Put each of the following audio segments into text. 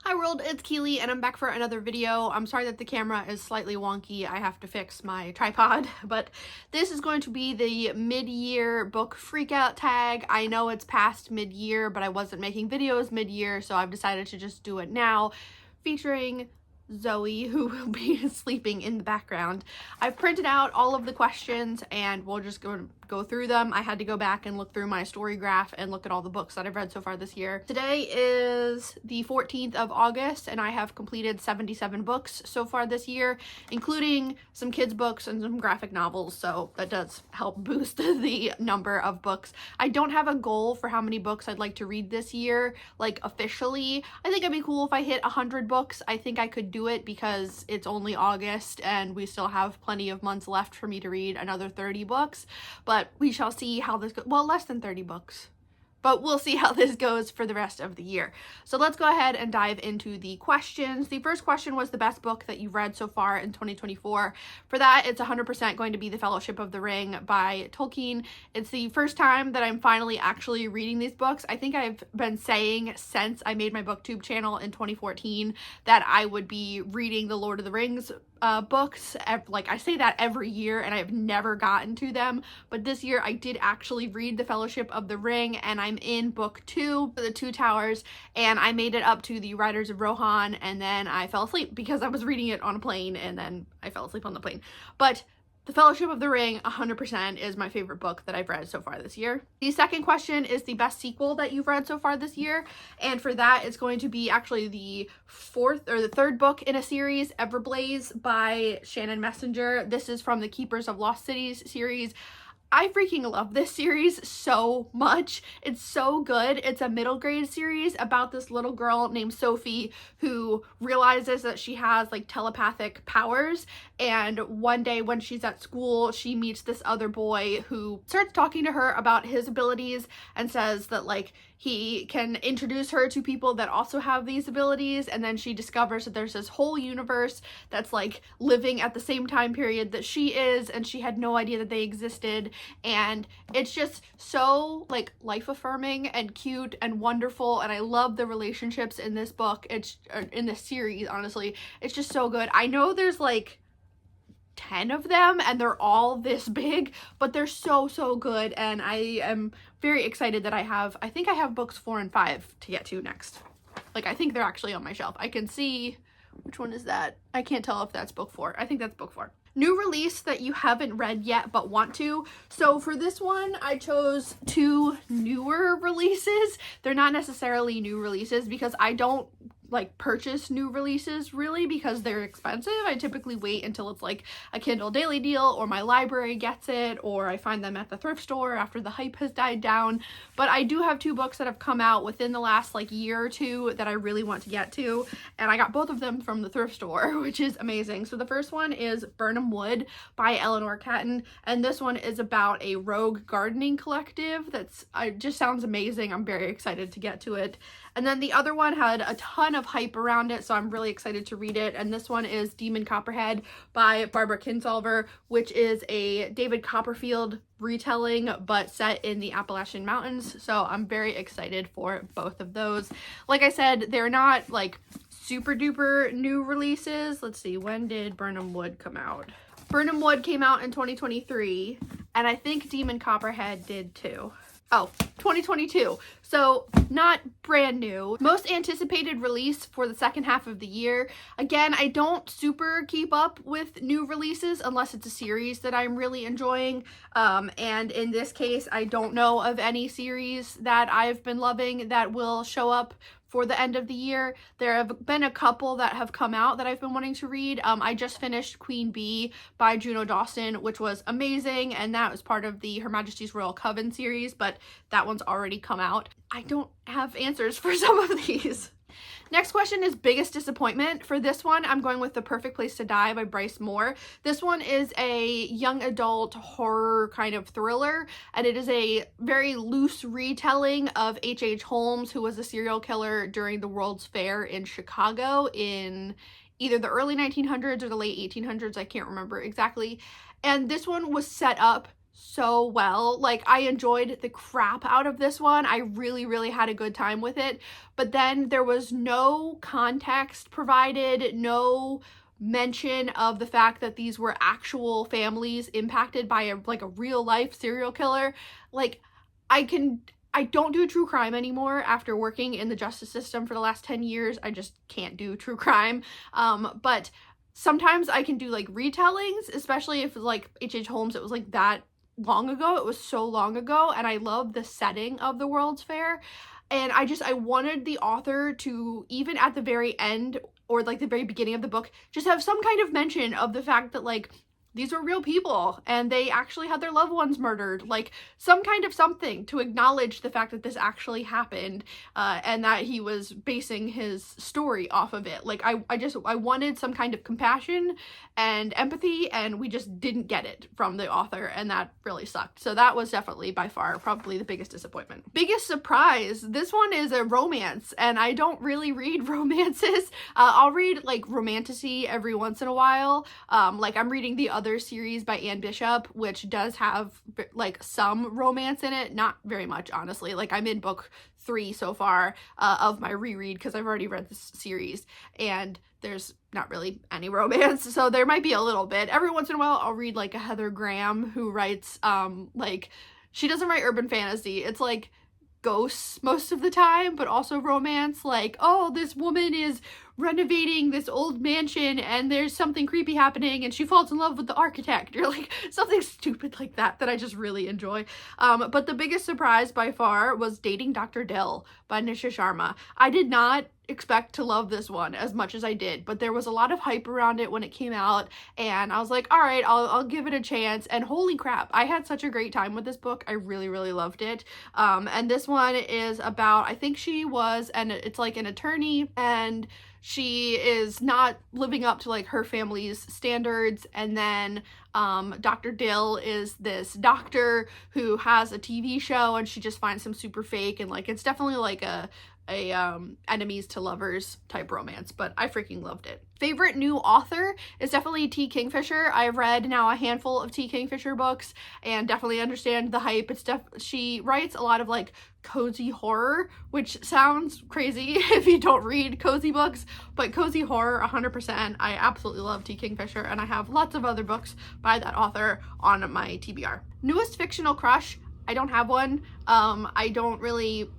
Hi world, it's Keely and I'm back for another video. I'm sorry that the camera is slightly wonky. I have to fix my tripod, but this is going to be the mid-year book freakout tag. I know it's past mid-year, but I wasn't making videos mid-year, so I've decided to just do it now, featuring Zoe, who will be sleeping in the background. I've printed out all of the questions and we'll just go through them. I had to go back and look through my story graph and look at all the books that I've read so far this year. Today is the 14th of August and I have completed 77 books so far this year, including some kids books and some graphic novels, so that does help boost the number of books. I don't have a goal for how many books I'd like to read this year, like officially. I think it'd be cool if I hit 100 books. I think I could do it because it's only August and we still have plenty of months left for me to read another 30 books, but we shall see how this goes. Well, less than 30 books, but we'll see how this goes for the rest of the year. So let's go ahead and dive into the questions. The first question was the best book that you've read so far in 2024. For that, it's 100% going to be The Fellowship of the Ring by Tolkien. It's the first time that I'm finally actually reading these books. I think I've been saying since I made my booktube channel in 2014 that I would be reading the Lord of the Rings books. Like, I say that every year and I've never gotten to them, but this year I did actually read The Fellowship of the Ring and I'm in book 2, The Two Towers, and I made it up to the Riders of Rohan and then I fell asleep because I was reading it on a plane and then I fell asleep on the plane. But The Fellowship of the Ring 100% is my favorite book that I've read so far this year. The second question is the best sequel that you've read so far this year, and for that it's going to be actually the third book in a series, Everblaze by Shannon Messenger. This is from the Keepers of Lost Cities series. I freaking love this series so much. It's so good. It's a middle grade series about this little girl named Sophie who realizes that she has like telepathic powers, and one day when she's at school she meets this other boy who starts talking to her about his abilities and says that like he can introduce her to people that also have these abilities, and then she discovers that there's this whole universe that's like living at the same time period that she is, and she had no idea that they existed. And it's just so like life-affirming and cute and wonderful, and I love the relationships in this book. It's in this series, honestly. It's just so good. I know there's like 10 of them and they're all this big, but they're so good, and I am very excited that I think I have books 4 and 5 to get to next. Like, I think they're actually on my shelf. I can see, which one is that? I can't tell if that's book 4. I think that's book 4. New release that you haven't read yet but want to. So for this one, I chose 2 newer releases. They're not necessarily new releases because I don't like purchase new releases really because they're expensive. I typically wait until it's like a Kindle daily deal or my library gets it, or I find them at the thrift store after the hype has died down. But I do have 2 books that have come out within the last like year or 2 that I really want to get to, and I got both of them from the thrift store, which is amazing. So the first one is Burnham Wood by Eleanor Catton, and this one is about a rogue gardening collective that's just sounds amazing. I'm very excited to get to it. And then the other one had a ton of hype around it, so I'm really excited to read it. And this one is Demon Copperhead by Barbara Kinsolver, which is a David Copperfield retelling but set in the Appalachian Mountains. So I'm very excited for both of those. Like I said, they're not like super duper new releases. Let's see, when did Burnham Wood come out? Burnham Wood came out in 2023, and I think Demon Copperhead did too. Oh, 2022. So not brand new. Most anticipated release for the second half of the year. Again, I don't super keep up with new releases unless it's a series that I'm really enjoying. And in this case, I don't know of any series that I've been loving that will show up for the end of the year. There have been a couple that have come out that I've been wanting to read. I just finished Queen Bee by Juno Dawson, which was amazing, and that was part of the Her Majesty's Royal Coven series, but that one's already come out. I don't have answers for some of these. Next question is biggest disappointment. For this one, I'm going with The Perfect Place to Die by Bryce Moore. This one is a young adult horror kind of thriller, and it is a very loose retelling of H.H. Holmes, who was a serial killer during the World's Fair in Chicago in either the early 1900s or the late 1800s. I can't remember exactly. And this one was set up so well. Like, I enjoyed the crap out of this one. I really, really had a good time with it. But then there was no context provided, no mention of the fact that these were actual families impacted by a real life serial killer. Like, I don't do true crime anymore after working in the justice system for the last 10 years. I just can't do true crime. But sometimes I can do like retellings, especially if like H.H. Holmes, it was like that long ago. It was so long ago, and I love the setting of the World's Fair. And I wanted the author to, even at the very end or like the very beginning of the book, just have some kind of mention of the fact that like these were real people and they actually had their loved ones murdered, like some kind of something to acknowledge the fact that this actually happened, and that he was basing his story off of it. Like, I wanted some kind of compassion and empathy, and we just didn't get it from the author, and that really sucked. So that was definitely by far probably the biggest disappointment. Biggest surprise, this one is a romance, and I don't really read romances. I'll read like romantasy every once in a while. Like, I'm reading the other series by Anne Bishop, which does have like some romance in it, not very much, honestly. Like, I'm in book 3 so far of my reread, because I've already read this series, and there's not really any romance, so there might be a little bit. Every once in a while I'll read like a Heather Graham who writes like, she doesn't write urban fantasy, it's like ghosts most of the time, but also romance. Like, oh, this woman is renovating this old mansion and there's something creepy happening and she falls in love with the architect, or like something stupid like that I just really enjoy. But the biggest surprise by far was Dating Dr. Dill by Nisha Sharma. I did not expect to love this one as much as I did, but there was a lot of hype around it when it came out, and I was like, all right, I'll give it a chance. And holy crap, I had such a great time with this book. I really, really loved it. And this one is about, I think she was, and it's like an attorney, and she is not living up to like her family's standards, and then Dr. Dill is this doctor who has a TV show, and she just finds him super fake, and like it's definitely like a enemies to lovers type romance, but I freaking loved it. Favorite new author is definitely T. Kingfisher. I've read now a handful of T. Kingfisher books and definitely understand the hype. She writes a lot of like cozy horror, which sounds crazy if you don't read cozy books, but cozy horror 100%. I absolutely love T. Kingfisher, and I have lots of other books by that author on my TBR. Newest fictional crush, I don't have one. I don't really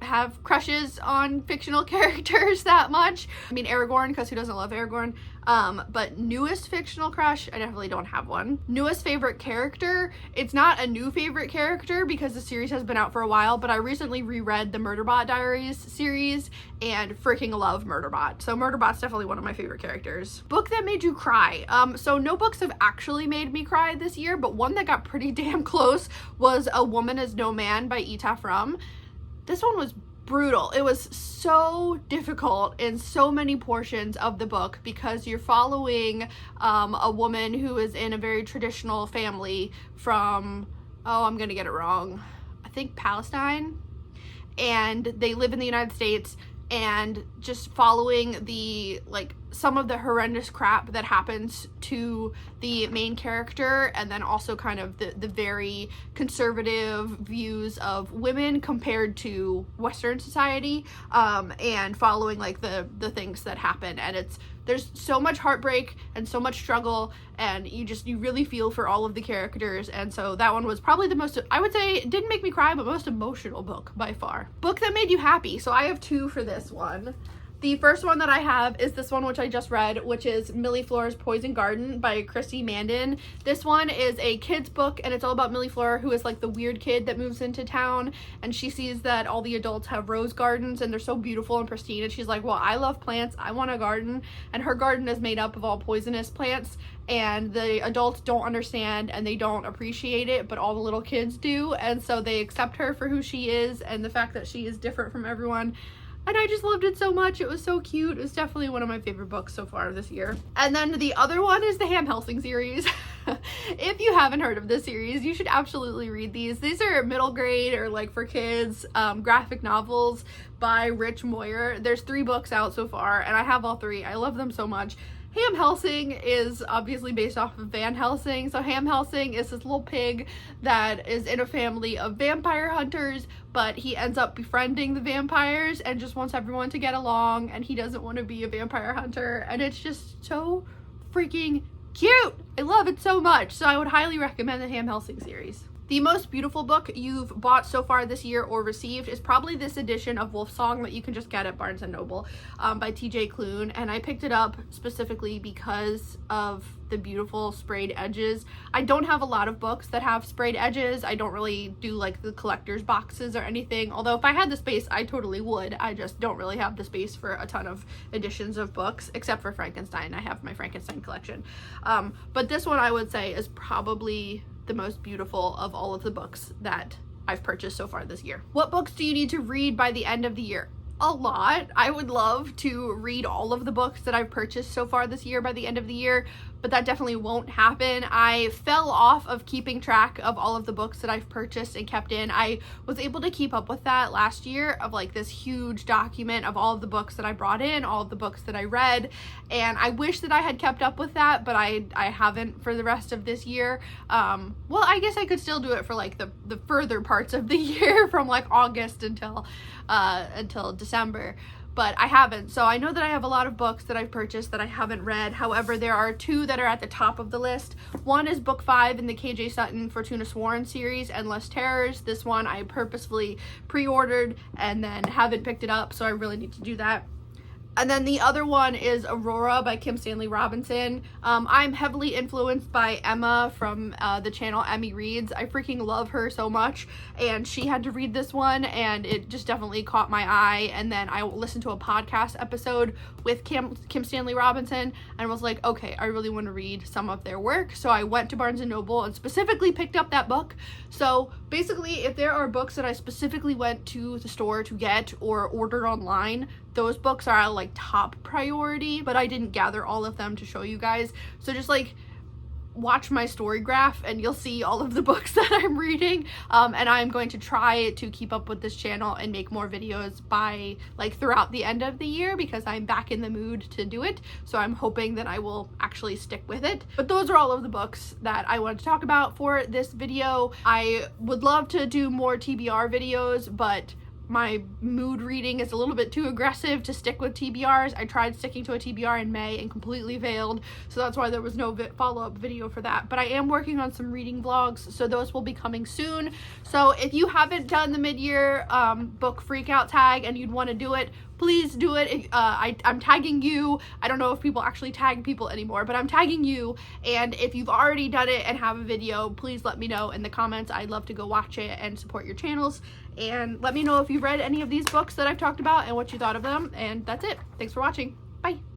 have crushes on fictional characters that much. I mean, Aragorn, because who doesn't love Aragorn? But newest fictional crush, I definitely don't have one. Newest favorite character, it's not a new favorite character because the series has been out for a while, but I recently reread the Murderbot Diaries series and freaking love Murderbot. So Murderbot's definitely one of my favorite characters. Book that made you cry. So no books have actually made me cry this year, but one that got pretty damn close was A Woman Is No Man by Etaf Rum. This one was brutal. It was so difficult in so many portions of the book because you're following a woman who is in a very traditional family from, oh, I'm gonna get it wrong, I think Palestine, and they live in the United States, and just following the like some of the horrendous crap that happens to the main character, and then also kind of the very conservative views of women compared to Western society, and following like the things that happen. And there's so much heartbreak and so much struggle, and you really feel for all of the characters. And so that one was probably the most, I would say, it didn't make me cry, but most emotional book by far. Book that made you happy. So I have two for this one. The first one that I have is this one, which I just read, which is Millie Flora's Poison Garden by Christy Mandan. This one is a kid's book, and it's all about Millie Flora, who is like the weird kid that moves into town, and she sees that all the adults have rose gardens and they're so beautiful and pristine, and she's like, well, I love plants, I want a garden. And her garden is made up of all poisonous plants, and the adults don't understand and they don't appreciate it, but all the little kids do, and so they accept her for who she is and the fact that she is different from everyone. And I just loved it so much. It was so cute. It was definitely one of my favorite books so far this year. And then the other one is the Ham Helsing series. If you haven't heard of this series, you should absolutely read these. These are middle grade or like for kids graphic novels by Rich Moyer. There's 3 books out so far, and I have all 3. I love them so much. Ham Helsing is obviously based off of Van Helsing. So Ham Helsing is this little pig that is in a family of vampire hunters, but he ends up befriending the vampires and just wants everyone to get along, and he doesn't want to be a vampire hunter, and it's just so freaking cute. I love it so much. So I would highly recommend the Ham Helsing series. The most beautiful book you've bought so far this year or received is probably this edition of Wolfsong that you can just get at Barnes & Noble by TJ Klune, and I picked it up specifically because of the beautiful sprayed edges. I don't have a lot of books that have sprayed edges. I don't really do like the collector's boxes or anything, although if I had the space I totally would. I just don't really have the space for a ton of editions of books, except for Frankenstein. I have my Frankenstein collection. But this one I would say is probably the most beautiful of all of the books that I've purchased so far this year. What books do you need to read by the end of the year? A lot. I would love to read all of the books that I've purchased so far this year by the end of the year, but that definitely won't happen. I fell off of keeping track of all of the books that I've purchased and kept in. I was able to keep up with that last year of like this huge document of all of the books that I brought in, all of the books that I read, and I wish that I had kept up with that, but I haven't for the rest of this year. Well, I guess I could still do it for like the further parts of the year from like August until December, but I haven't. So I know that I have a lot of books that I've purchased that I haven't read. However, there are two that are at the top of the list. One is book 5 in the KJ Sutton Fortuna Sworn series, Endless Terrors. This one I purposefully pre-ordered and then haven't picked it up, so I really need to do that. And then the other one is Aurora by Kim Stanley Robinson. I'm heavily influenced by Emma from the channel Emmy Reads. I freaking love her so much, and she had to read this one and it just definitely caught my eye. And then I listened to a podcast episode with Kim Stanley Robinson and was like, okay, I really want to read some of their work. So I went to Barnes & Noble and specifically picked up that book. So basically, if there are books that I specifically went to the store to get or ordered online, those books are like top priority, but I didn't gather all of them to show you guys. So just like watch my story graph and you'll see all of the books that I'm reading. And I'm going to try to keep up with this channel and make more videos by like throughout the end of the year because I'm back in the mood to do it. So I'm hoping that I will actually stick with it. But those are all of the books that I wanted to talk about for this video. I would love to do more TBR videos, but my mood reading is a little bit too aggressive to stick with TBRs. I tried sticking to a TBR in May and completely failed, so that's why there was no follow-up video for that. But I am working on some reading vlogs, so those will be coming soon. So if you haven't done the mid-year book freakout tag and you'd want to do it, please do it. I'm tagging you. I don't know if people actually tag people anymore, but I'm tagging you. And if you've already done it and have a video, please let me know in the comments. I'd love to go watch it and support your channels. And let me know if you've read any of these books that I've talked about and what you thought of them. And that's it. Thanks for watching. Bye.